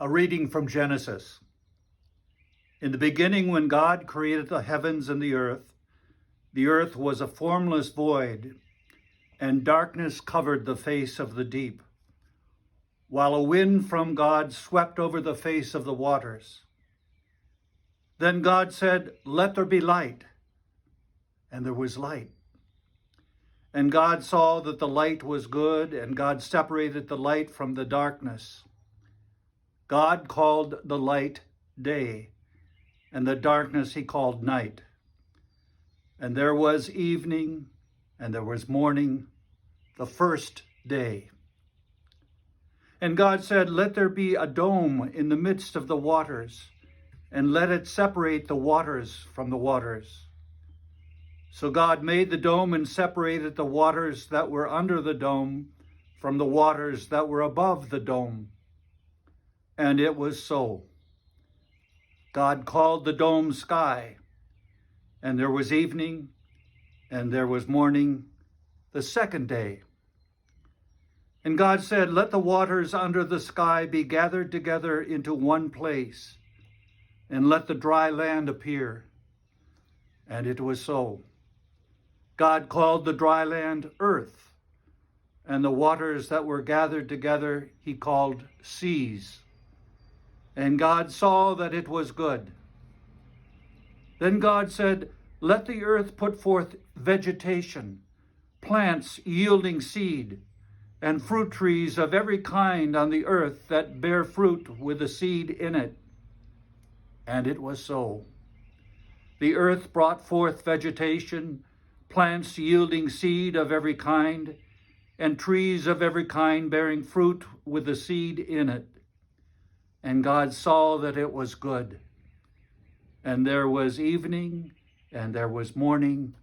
A reading from Genesis. In the beginning, when God created the heavens and the earth was a formless void, and darkness covered the face of the deep, while a wind from God swept over the face of the waters. Then God said, "Let there be light," and there was light. And God saw that the light was good, and God separated the light from the darkness. God called the light day, and the darkness he called night. And there was evening, and there was morning, the first day. And God said, "Let there be a dome in the midst of the waters, and let it separate the waters from the waters." So God made the dome and separated the waters that were under the dome from the waters that were above the dome. And it was so. God called the dome sky, and there was evening, and there was morning, the second day. And God said, "Let the waters under the sky be gathered together into one place, and let the dry land appear." And it was so. God called the dry land earth, and the waters that were gathered together he called seas. And God saw that it was good. Then God said, "Let the earth put forth vegetation, plants yielding seed, and fruit trees of every kind on the earth that bear fruit with the seed in it." And it was so. The earth brought forth vegetation, plants yielding seed of every kind, and trees of every kind bearing fruit with the seed in it. And God saw that it was good. And there was evening, and there was morning,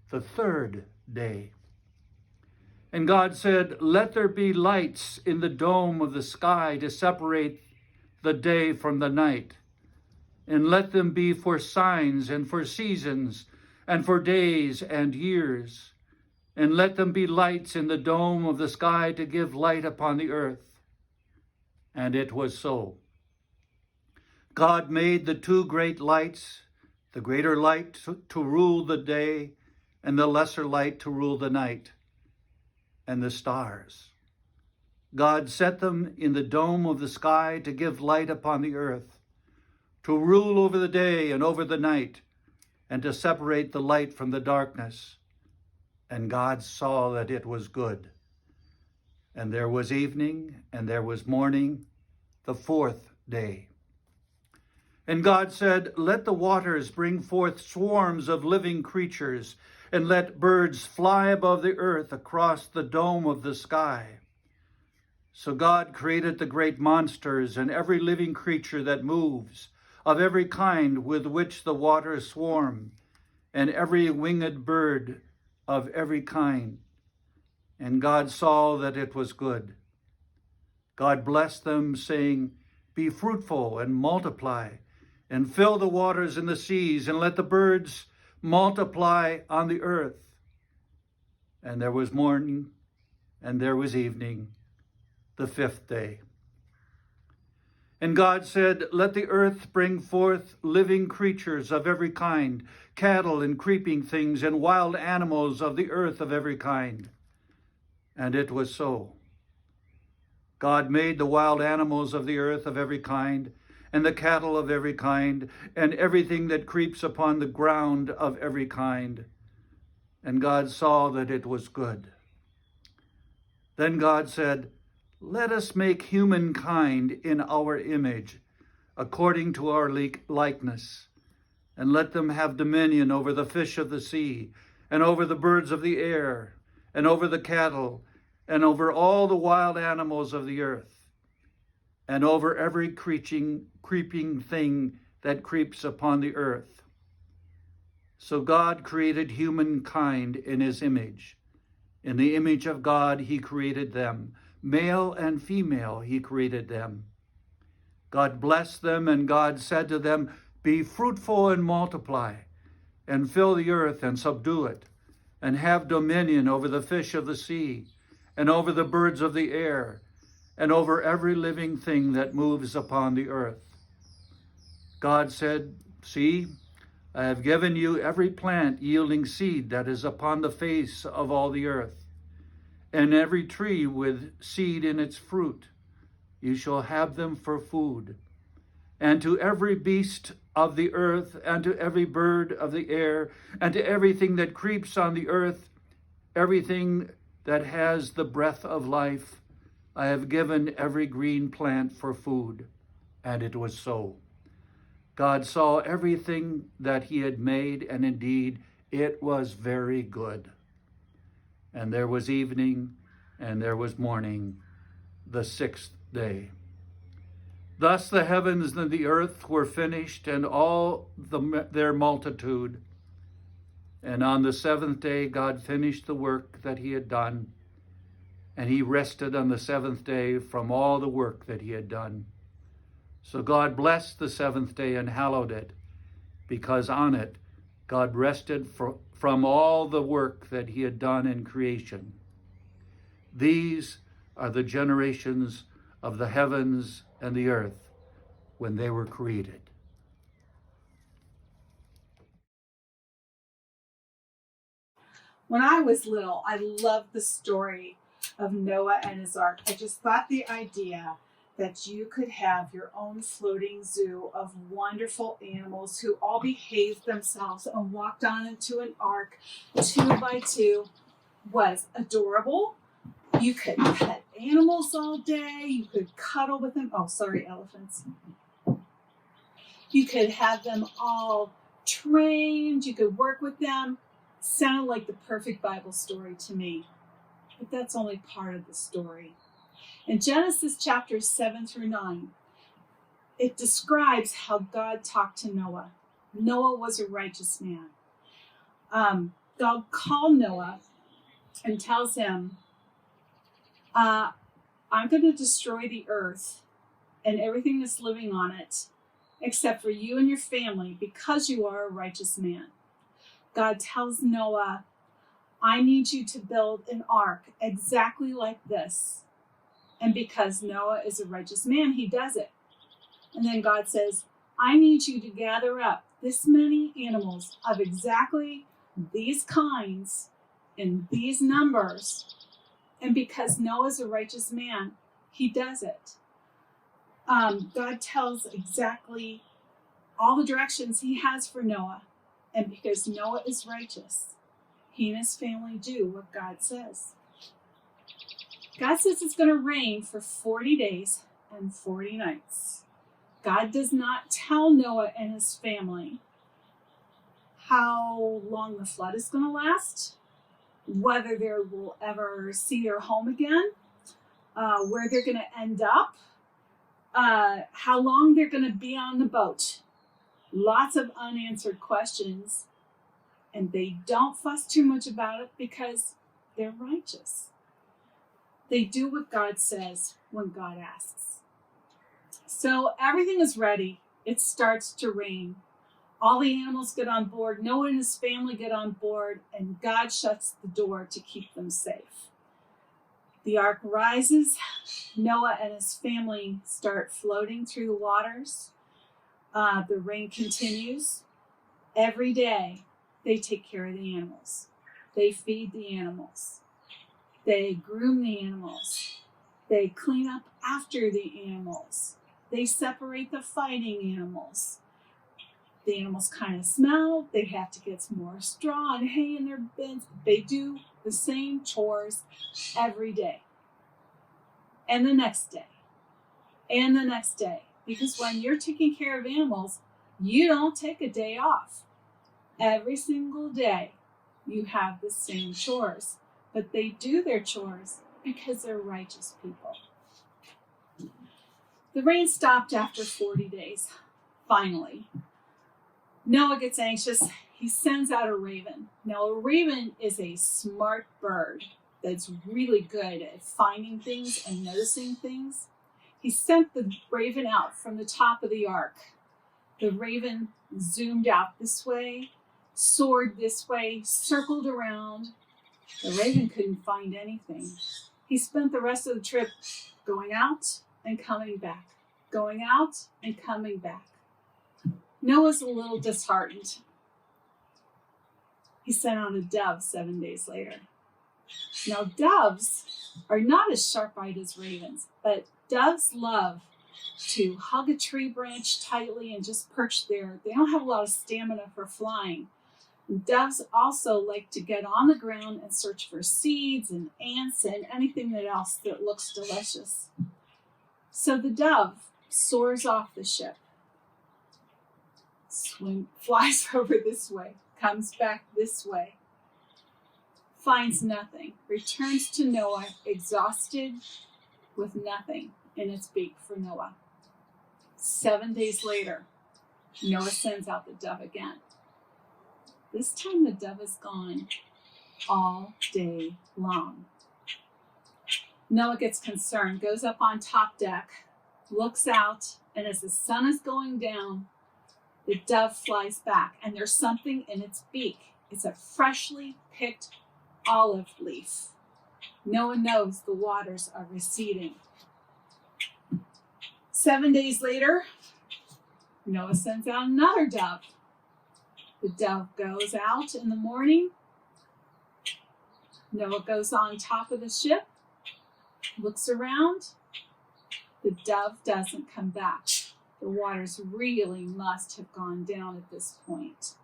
the third day. And God said, "Let there be lights in the dome of the sky to separate the day from the night, and let them be for signs and for seasons and for days and years, and let them be lights in the dome of the sky to give light upon the earth." And it was so. God made the two great lights, the greater light to rule the day, and the lesser light to rule the night, and the stars. God set them in the dome of the sky to give light upon the earth, to rule over the day and over the night, and to separate the light from the darkness. And God saw that it was good. And there was evening, and there was morning, the fourth day. And God said, "Let the waters bring forth swarms of living creatures, and let birds fly above the earth across the dome of the sky." So God created the great monsters and every living creature that moves, of every kind with which the waters swarm, and every winged bird of every kind. And God saw that it was good. God blessed them, saying, "Be fruitful and multiply, and fill the waters and the seas, and let the birds multiply on the earth." And there was morning, and there was evening, the fifth day. And God said, "Let the earth bring forth living creatures of every kind, cattle and creeping things, and wild animals of the earth of every kind." And it was so. God made the wild animals of the earth of every kind, and the cattle of every kind, and everything that creeps upon the ground of every kind. And God saw that it was good. Then God said, "Let us make humankind in our image, according to our likeness, and let them have dominion over the fish of the sea, and over the birds of the air, and over the cattle, and over all the wild animals of the earth, and over every creeping thing that creeps upon the earth." So God created humankind in his image. In the image of God he created them. Male and female he created them. God blessed them, and God said to them, "Be fruitful and multiply, and fill the earth and subdue it, and have dominion over the fish of the sea, and over the birds of the air, and over every living thing that moves upon the earth. God said, "See, I have given you every plant yielding seed that is upon the face of all the earth, and every tree with seed in its fruit. You shall have them for food. And to every beast of the earth, and to every bird of the air, and to everything that creeps on the earth, everything that has the breath of life, I have given every green plant for food." And it was so. God saw everything that he had made, and indeed it was very good. And there was evening, and there was morning, the sixth day. Thus the heavens and the earth were finished, and all their multitude. And on the seventh day, God finished the work that he had done, and he rested on the seventh day from all the work that he had done. So God blessed the seventh day and hallowed it, because on it God rested from all the work that he had done in creation. These are the generations of the heavens and the earth when they were created. When I was little, I loved the story of Noah and his ark. I just thought the idea that you could have your own floating zoo of wonderful animals who all behaved themselves and walked on into an ark 2 by 2 was adorable. You could pet animals all day. You could cuddle with them. Oh, sorry, elephants. You could have them all trained. You could work with them. Sounded like the perfect Bible story to me. But that's only part of the story. In Genesis chapters 7-9, it describes how God talked to Noah. Noah was a righteous man. God called Noah and tells him, I'm going to destroy the earth and everything that's living on it, except for you and your family, because you are a righteous man. God tells Noah, I need you to build an ark exactly like this. And because Noah is a righteous man, he does it. And then God says, I need you to gather up this many animals of exactly these kinds in these numbers. And because Noah's a righteous man, he does it. God tells exactly all the directions he has for Noah. And because Noah is righteous, he and his family do what God says. God says it's going to rain for 40 days and 40 nights. God does not tell Noah and his family how long the flood is going to last, whether they will ever see their home again, where they're going to end up, how long they're going to be on the boat. Lots of unanswered questions, and they don't fuss too much about it because they're righteous. They do what God says when God asks. So everything is ready. It starts to rain. All the animals get on board. Noah and his family get on board, and God shuts the door to keep them safe. The ark rises. Noah and his family start floating through the waters. The rain continues. Every day, they take care of the animals. They feed the animals. They groom the animals. They clean up after the animals. They separate the fighting animals. The animals kind of smell. They have to get some more straw and hay in their bins. They do the same chores every day. And the next day. And the next day. Because when you're taking care of animals, you don't take a day off. Every single day, you have the same chores. But they do their chores because they're righteous people. The rain stopped after 40 days, finally. Noah gets anxious. He sends out a raven. Now, a raven is a smart bird that's really good at finding things and noticing things. He sent the raven out from the top of the ark. The raven zoomed out this way, soared this way, circled around. The raven couldn't find anything. He spent the rest of the trip going out and coming back, going out and coming back. Noah's a little disheartened. He sent out a dove 7 days later. Now, doves are not as sharp-eyed as ravens, but doves love to hug a tree branch tightly and just perch there. They don't have a lot of stamina for flying. And doves also like to get on the ground and search for seeds and ants and anything else that looks delicious. So the dove soars off the ship, flies over this way, comes back this way, finds nothing, returns to Noah exhausted with nothing in its beak for Noah. 7 days later, Noah sends out the dove again. This time the dove is gone all day long. Noah gets concerned, goes up on top deck, looks out, and as the sun is going down, the dove flies back, and there's something in its beak. It's a freshly picked olive leaf. Noah knows the waters are receding. 7 days later, Noah sends out another dove. The dove goes out in the morning. Noah goes on top of the ship, looks around. The dove doesn't come back. The waters really must have gone down at this point.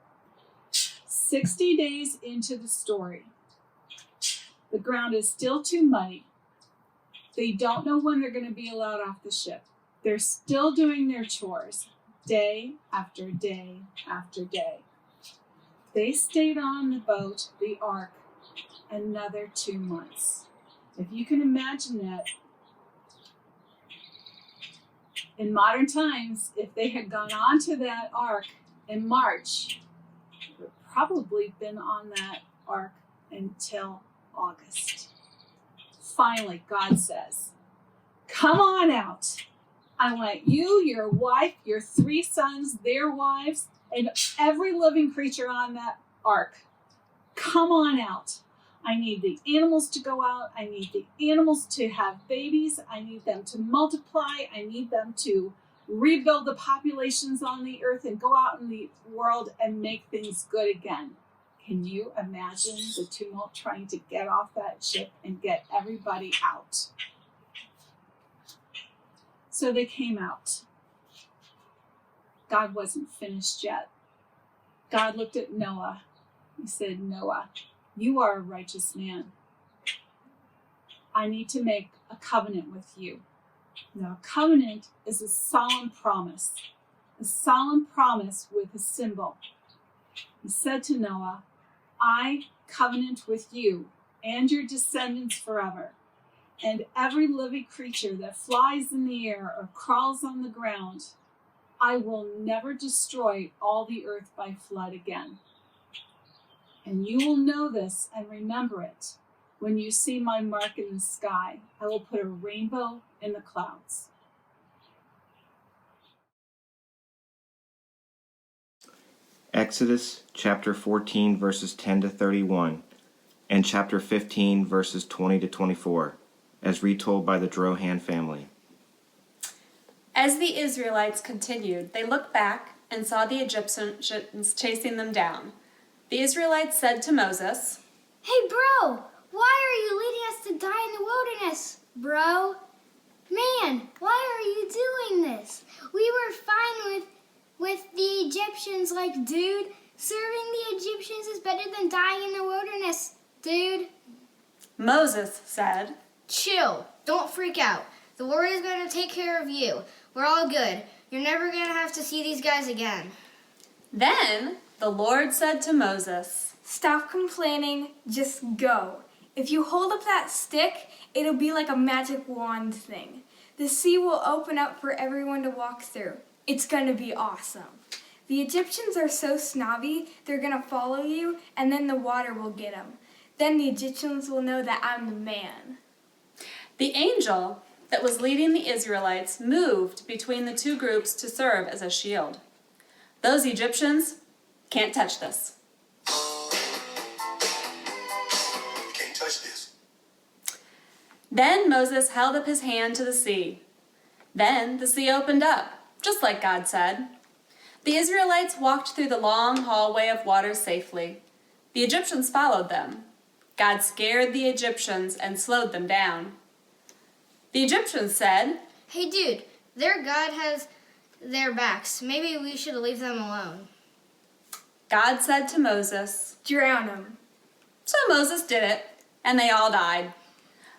60 days into the story, the ground is still too muddy. They don't know when they're going to be allowed off the ship. They're still doing their chores, day after day after day. They stayed on the boat, the ark, another 2 months. If you can imagine that, in modern times, if they had gone onto that ark in March, they would probably been on that ark until August. Finally, God says, "Come on out. I want you, your wife, your 3 sons, their wives, and every living creature on that ark. Come on out. I need the animals to go out. I need the animals to have babies. I need them to multiply. I need them to rebuild the populations on the earth and go out in the world and make things good again." Can you imagine the tumult trying to get off that ship and get everybody out? So they came out. God wasn't finished yet. God looked at Noah. He said, "Noah, you are a righteous man. I need to make a covenant with you." Now, a covenant is a solemn promise with a symbol. He said to Noah, "I covenant with you and your descendants forever, and every living creature that flies in the air or crawls on the ground. I will never destroy all the earth by flood again. And you will know this and remember it when you see my mark in the sky. I will put a rainbow in the clouds." Exodus chapter 14 verses 10 to 31 and chapter 15 verses 20 to 24, as retold by the Drohan family. As the Israelites continued, they looked back and saw the Egyptians chasing them down. The Israelites said to Moses, "Hey, bro, why are you leading us to die in the wilderness, bro? Man, why are you doing this? We were fine with the Egyptians, like, dude. Serving the Egyptians is better than dying in the wilderness, dude." Moses said, "Chill, don't freak out. The Lord is going to take care of you. We're all good. You're never going to have to see these guys again." Then the Lord said to Moses, "Stop complaining, just go. If you hold up that stick, it'll be like a magic wand thing. The sea will open up for everyone to walk through. It's going to be awesome. The Egyptians are so snobby, they're going to follow you, and then the water will get them. Then the Egyptians will know that I'm the man." The angel that was leading the Israelites moved between the 2 groups to serve as a shield. Those Egyptians can't touch this. Can't touch this. Then Moses held up his hand to the sea. Then the sea opened up, just like God said. The Israelites walked through the long hallway of water safely. The Egyptians followed them. God scared the Egyptians and slowed them down. The Egyptians said, Hey dude, their God has their backs. Maybe we should leave them alone. God said to Moses, Drown them. So Moses did it, and they all died.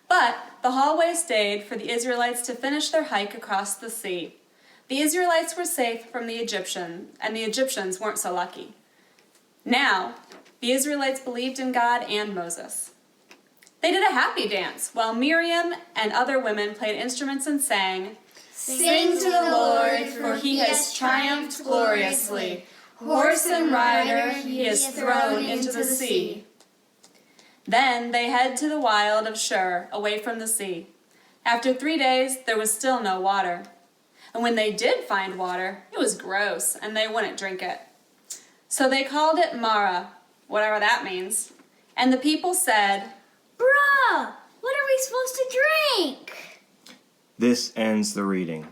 But the hallway stayed for the Israelites to finish their hike across the sea. The Israelites were safe from the Egyptians, and the Egyptians weren't so lucky. Now, the Israelites believed in God and Moses. They did a happy dance while Miriam and other women played instruments and sang, Sing to the Lord, for he has triumphed gloriously. Horse and rider he has thrown into the sea. Then they head to the wild of Shur, away from the sea. After 3 days, there was still no water. And when they did find water, it was gross, and they wouldn't drink it. So they called it Mara, whatever that means. And the people said, Bruh, what are we supposed to drink? This ends the reading.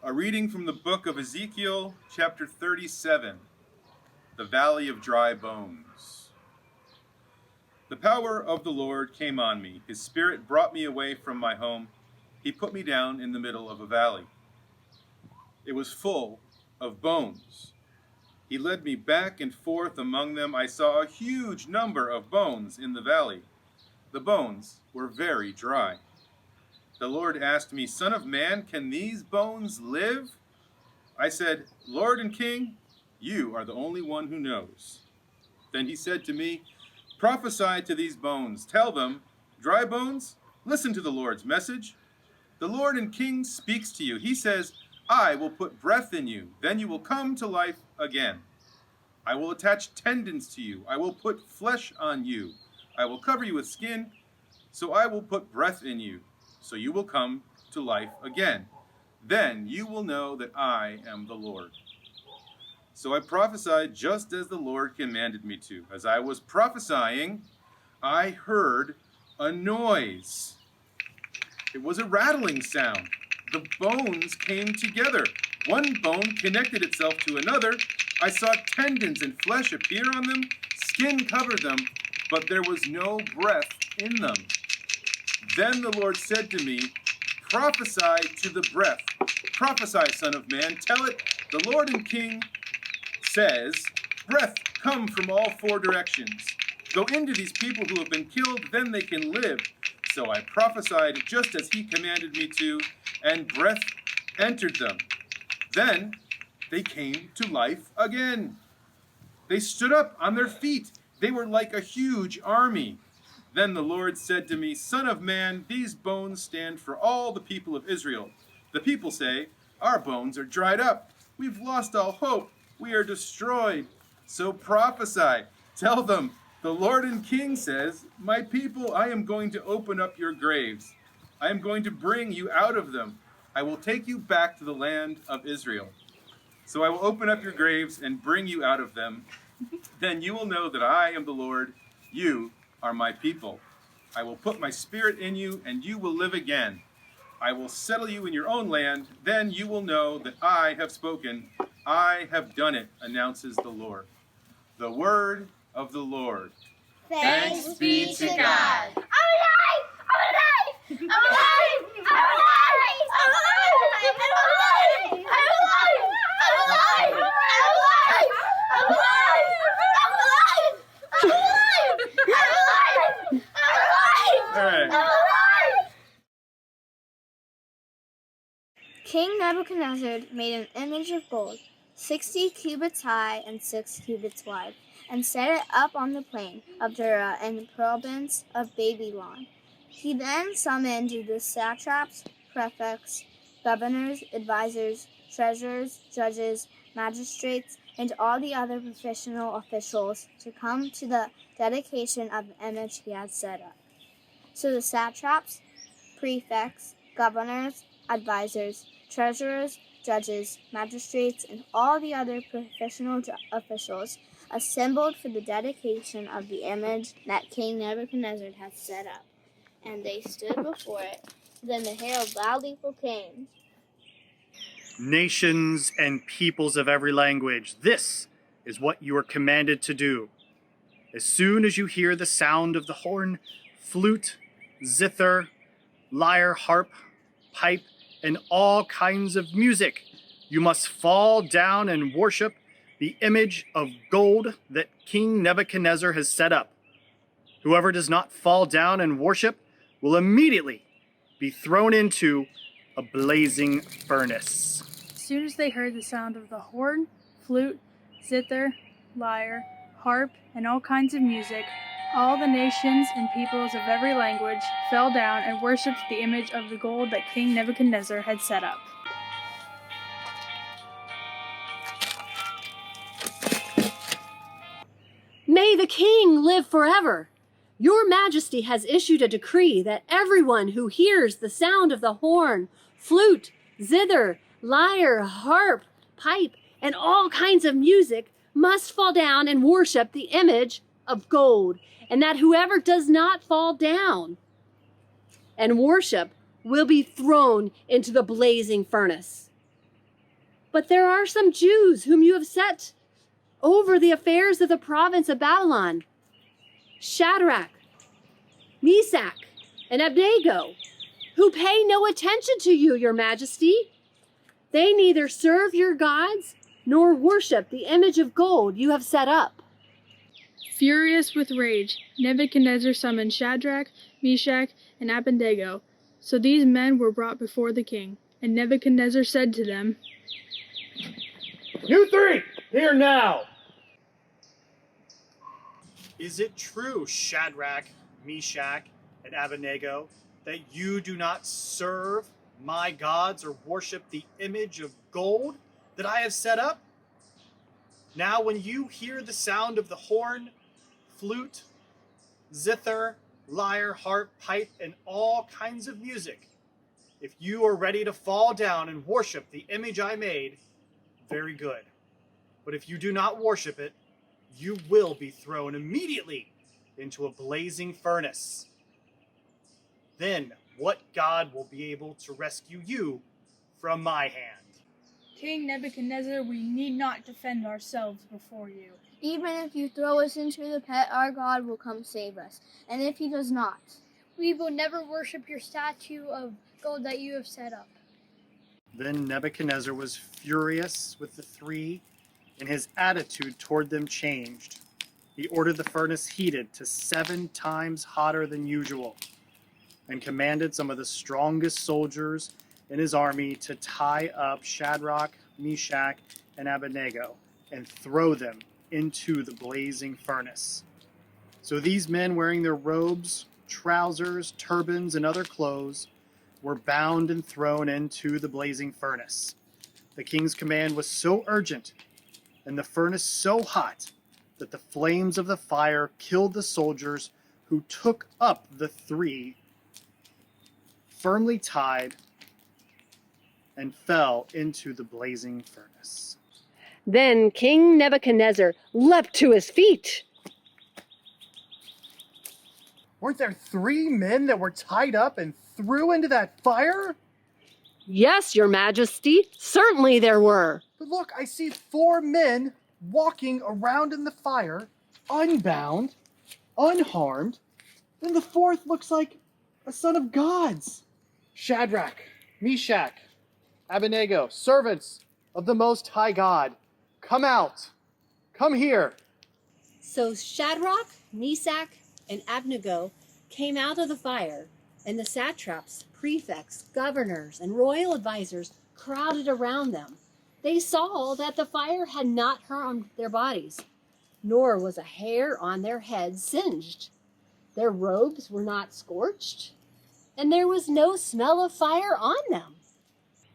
A reading from the book of Ezekiel, chapter 37, the Valley of Dry Bones. The power of the Lord came on me. His spirit brought me away from my home. He put me down in the middle of a valley. It was full of bones. He led me back and forth among them. I saw a huge number of bones in the valley. The bones were very dry. The Lord asked me, Son of man, can these bones live? I said, Lord and King, you are the only one who knows. Then he said to me, Prophesy to these bones. Tell them, dry bones, listen to the Lord's message. The Lord and King speaks to you. He says, I will put breath in you. Then you will come to life again. I will attach tendons to you. I will put flesh on you. I will cover you with skin. So I will put breath in you. So you will come to life again. Then you will know that I am the Lord. So I prophesied just as the Lord commanded me to. As I was prophesying, I heard a noise. It was a rattling sound. The bones came together. One bone connected itself to another. I saw tendons and flesh appear on them. Skin covered them, but there was no breath in them. Then the Lord said to me, Prophesy to the breath. Prophesy, Son of man. Tell it, the Lord and King says, Breath, come from all 4 directions. Go into these people who have been killed, then they can live. So I prophesied just as he commanded me to, and breath entered them. Then they came to life again. They stood up on their feet. They were like a huge army. Then the Lord said to me, Son of man, these bones stand for all the people of Israel. The people say, Our bones are dried up. We've lost all hope. We are destroyed. So prophesy. Tell them, the Lord and King says, My people, I am going to open up your graves. I am going to bring you out of them. I will take you back to the land of Israel. So I will open up your graves and bring you out of them. Then you will know that I am the Lord. You are my people. I will put my spirit in you, and you will live again. I will settle you in your own land. Then you will know that I have spoken. I have done it, announces the Lord. The word of the Lord. Thanks be to God. I'm alive! I'm alive! I'm alive! I'm alive! I'm alive! I'm alive! I'm alive! I'm alive! I'm alive! I'm alive! I'm alive! I'm alive! I'm alive! I'm alive! All right. I'm alive! King Nebuchadnezzar made an image of gold, 60 cubits high and 6 cubits wide, and set it up on the plain of Dura in the province of Babylon. He then summoned the satraps, prefects, governors, advisors, treasurers, judges, magistrates, and all the other professional officials to come to the dedication of the image he had set up. So the satraps, prefects, governors, advisors, treasurers, judges, magistrates, and all the other professional officials assembled for the dedication of the image that King Nebuchadnezzar had set up. And they stood before it. Then the herald loudly proclaimed, Nations and peoples of every language, this is what you are commanded to do. As soon as you hear the sound of the horn, flute, zither, lyre, harp, pipe, and all kinds of music, you must fall down and worship the image of gold that King Nebuchadnezzar has set up. Whoever does not fall down and worship will immediately be thrown into a blazing furnace. As soon as they heard the sound of the horn, flute, zither, lyre, harp, and all kinds of music, all the nations and peoples of every language fell down and worshipped the image of the gold that King Nebuchadnezzar had set up. May the king live forever! Your Majesty has issued a decree that everyone who hears the sound of the horn, flute, zither, lyre, harp, pipe, and all kinds of music must fall down and worship the image of gold, and that whoever does not fall down and worship will be thrown into the blazing furnace. But there are some Jews whom you have set over the affairs of the province of Babylon, Shadrach, Meshach, and Abednego, who pay no attention to you, your Majesty. They neither serve your gods nor worship the image of gold you have set up. Furious with rage, Nebuchadnezzar summoned Shadrach, Meshach, and Abednego. So these men were brought before the king. And Nebuchadnezzar said to them, You three, here now! Is it true, Shadrach, Meshach, and Abednego, that you do not serve my gods or worship the image of gold that I have set up? Now when you hear the sound of the horn, flute, zither, lyre, harp, pipe, and all kinds of music, if you are ready to fall down and worship the image I made, very good. But if you do not worship it, you will be thrown immediately into a blazing furnace. Then what God will be able to rescue you from my hand? King Nebuchadnezzar, we need not defend ourselves before you. Even if you throw us into the pit, our God will come save us. And if he does not, we will never worship your statue of gold that you have set up. Then Nebuchadnezzar was furious with the three, and his attitude toward them changed. He ordered the furnace heated to 7 times hotter than usual, and commanded some of the strongest soldiers in his army to tie up Shadrach, Meshach, and Abednego and throw them into the blazing furnace. So these men, wearing their robes, trousers, turbans, and other clothes, were bound and thrown into the blazing furnace. The king's command was so urgent and the furnace so hot that the flames of the fire killed the soldiers who took up the three firmly tied and fell into the blazing furnace. Then King Nebuchadnezzar leapt to his feet. Weren't there 3 men that were tied up and threw into that fire? Yes, your Majesty, certainly there were. But look, I see 4 men walking around in the fire, unbound, unharmed. Then the 4th looks like a son of God's. Shadrach, Meshach, Abednego, servants of the Most High God, come out, come here. So Shadrach, Meshach, and Abednego came out of the fire, and the satraps, prefects, governors, and royal advisors crowded around them. They saw that the fire had not harmed their bodies, nor was a hair on their heads singed. Their robes were not scorched, and there was no smell of fire on them.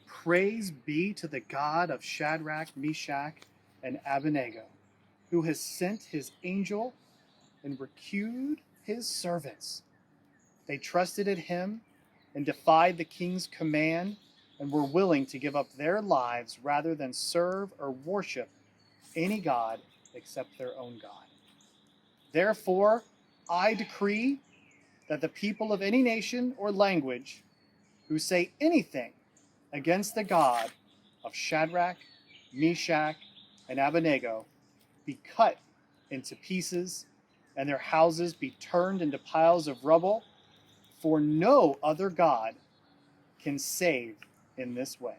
Praise be to the God of Shadrach, Meshach, and Abednego, who has sent his angel and rescued his servants. They trusted in him and defied the king's command and were willing to give up their lives rather than serve or worship any god except their own God. Therefore, I decree that the people of any nation or language who say anything against the God of Shadrach, Meshach, and Abednego be cut into pieces, and their houses be turned into piles of rubble, for no other God can save in this way.